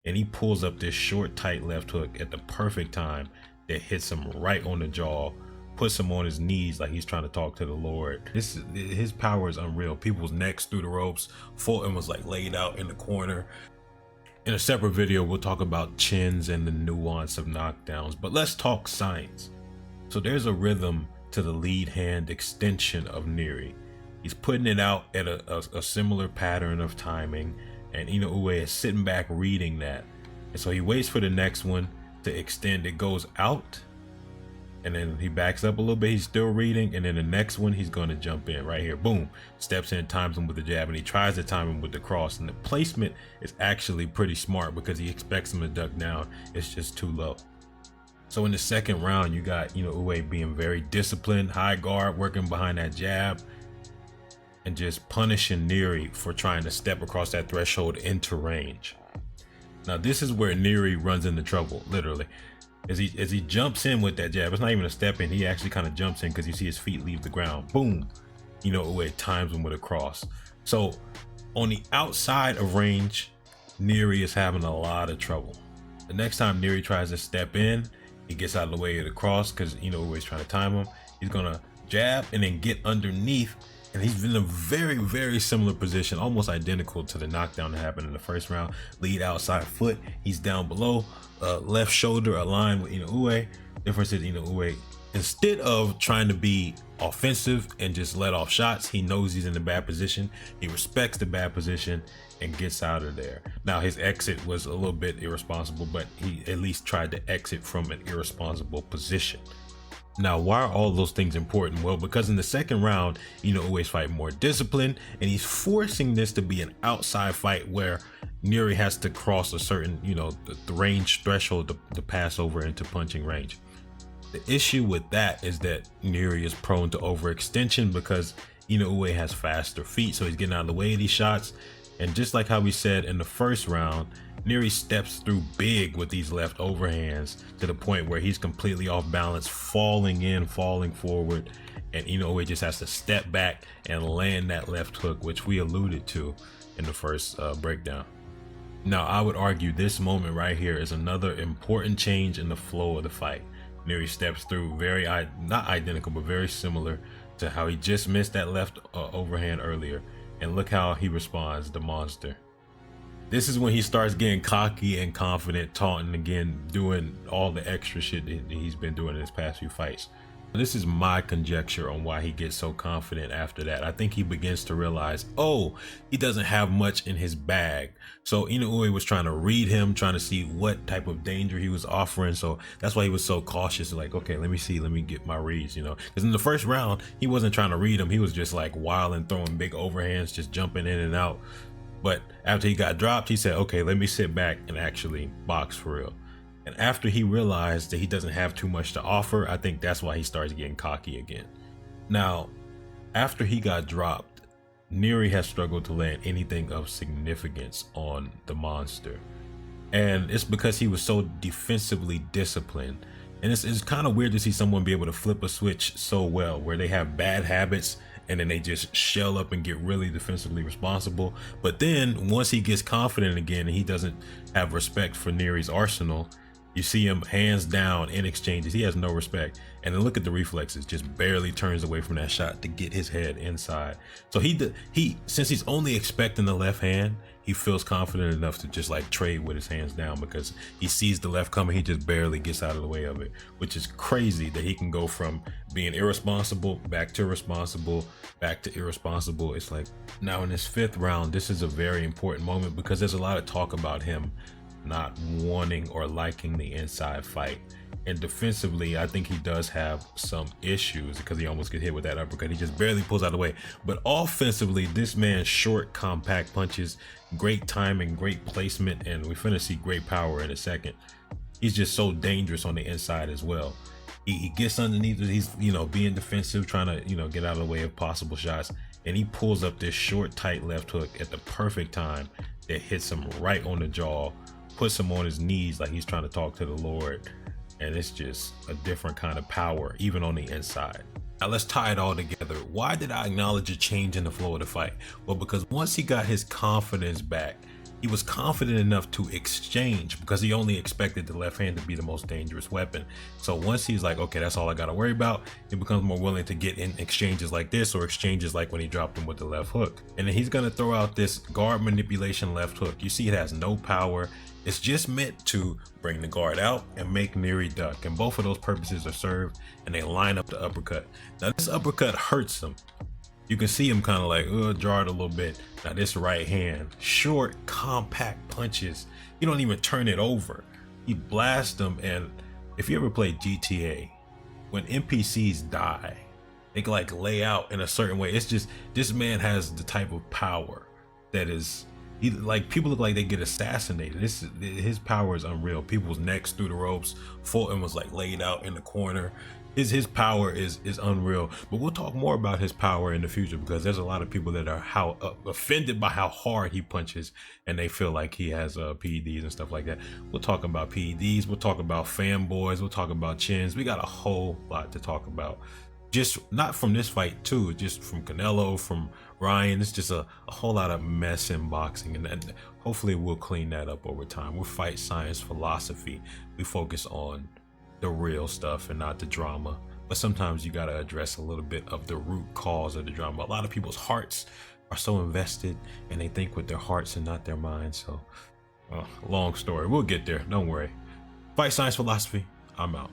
and he pulls up this short, tight left hook at the perfect time that hits him right on the jaw, puts him on his knees like he's trying to talk to the Lord. His power is unreal. People's necks through the ropes. Fulton was like laid out in the corner. In a separate video, we'll talk about chins and the nuance of knockdowns, but let's talk science. So there's a rhythm to the lead hand extension of Nery. He's putting it out at a similar pattern of timing, and Inoue is sitting back reading that. And so he waits for the next one to extend. It goes out, and then he backs up a little bit. He's still reading, and then the next one he's going to jump in right here. Boom, steps in, times him with the jab, and he tries to time him with the cross. And the placement is actually pretty smart because he expects him to duck down. It's just too low. So in the second round, you got Inoue being very disciplined, high guard, working behind that jab, and just punishing Nery for trying to step across that threshold into range. Now this is where Nery runs into trouble, literally. As he jumps in with that jab, it's not even a step in, he actually kind of jumps in because you see his feet leave the ground. Boom, Inoue times him with a cross. So on the outside of range, Nery is having a lot of trouble. The next time Nery tries to step in, he gets out of the way of the cross because Inoue is trying to time him. He's gonna jab and then get underneath, and he's in a very similar position, almost identical to the knockdown that happened in the first round. Lead outside foot, he's down below, left shoulder aligned with Inoue. Difference is Inoue, instead of trying to be offensive and just let off shots, he knows he's in a bad position. He respects the bad position and gets out of there. Now his exit was a little bit irresponsible, but he at least tried to exit from an irresponsible position. Now, why are all those things important? Well, because in the second round, Inoue is fighting more disciplined, and he's forcing this to be an outside fight where Nery has to cross a certain, the range threshold to pass over into punching range. The issue with that is that Nery is prone to overextension because Inoue has faster feet, so he's getting out of the way of these shots. And just like how we said in the first round, Nery steps through big with these left overhands to the point where he's completely off balance, falling forward, and Inoue just has to step back and land that left hook, which we alluded to in the first breakdown. Now, I would argue this moment right here is another important change in the flow of the fight. Nery steps through very, not identical, but very similar to how he just missed that left overhand earlier. And look how he responds, the monster. This is when he starts getting cocky and confident, taunting again, doing all the extra shit that he's been doing in his past few fights. This is my conjecture on why he gets so confident after that. I think he begins to realize, oh, he doesn't have much in his bag. So Inoue was trying to read him, trying to see what type of danger he was offering. So that's why he was so cautious, like, okay, let me get my reads, because in the first round, he wasn't trying to read him. He was just like wild and throwing big overhands, just jumping in and out. But after he got dropped, he said, okay, let me sit back and actually box for real. And after he realized that he doesn't have too much to offer, I think that's why he starts getting cocky again. Now, after he got dropped, Nery has struggled to land anything of significance on the monster. And it's because he was so defensively disciplined. And it's kind of weird to see someone be able to flip a switch so well, where they have bad habits and then they just shell up and get really defensively responsible. But then once he gets confident again and he doesn't have respect for Nery's arsenal, you see him hands down in exchanges. He has no respect. And then look at the reflexes, just barely turns away from that shot to get his head inside. So since he's only expecting the left hand, he feels confident enough to just like trade with his hands down because he sees the left coming. He just barely gets out of the way of it, which is crazy that he can go from being irresponsible back to responsible, back to irresponsible. It's like, now in this fifth round, this is a very important moment because there's a lot of talk about him not wanting or liking the inside fight. And defensively, I think he does have some issues because he almost gets hit with that uppercut. He just barely pulls out of the way. But offensively, this man's short, compact punches, great timing, great placement, and we're finna see great power in a second. He's just so dangerous on the inside as well. He gets underneath it. He's, being defensive, trying to, get out of the way of possible shots. And he pulls up this short, tight left hook at the perfect time that hits him right on the jaw, puts him on his knees like he's trying to talk to the Lord. And it's just a different kind of power, even on the inside. Now let's tie it all together. Why did I acknowledge a change in the flow of the fight? Well, because once he got his confidence back, He was confident enough to exchange because he only expected the left hand to be the most dangerous weapon. So once he's like, okay, that's all I got to worry about, he becomes more willing to get in exchanges like this, or exchanges like when he dropped him with the left hook. And then he's going to throw out this guard manipulation left hook. You see, it has no power. It's just meant to bring the guard out and make Nery duck. And both of those purposes are served, and they line up the uppercut. Now this uppercut hurts him. You can see him kind of like jarred a little bit. Now this right hand, short, compact punches. You don't even turn it over. He blasts them. And if you ever played GTA, when NPCs die, they can like lay out in a certain way. It's just, this man has the type of power that is, he, like, people look like they get assassinated. His power is unreal. People's necks through the ropes. Fulton was like laid out in the corner. His power is unreal. But we'll talk more about his power in the future, because there's a lot of people that are offended by how hard he punches, and they feel like he has PEDs and stuff like that. We'll talk about PEDs. We'll talk about fanboys. We'll talk about chins. We got a whole lot to talk about. Just not from this fight too, just from Canelo, from Ryan. It's just a whole lot of mess in boxing, and hopefully we'll clean that up over time. We're Fight Science Philosophy. We focus on the real stuff and not the drama, but sometimes you got to address a little bit of the root cause of the drama. A lot of people's hearts are so invested, and they think with their hearts and not their minds. So long story, we'll get there, don't worry. Fight Science Philosophy, I'm out.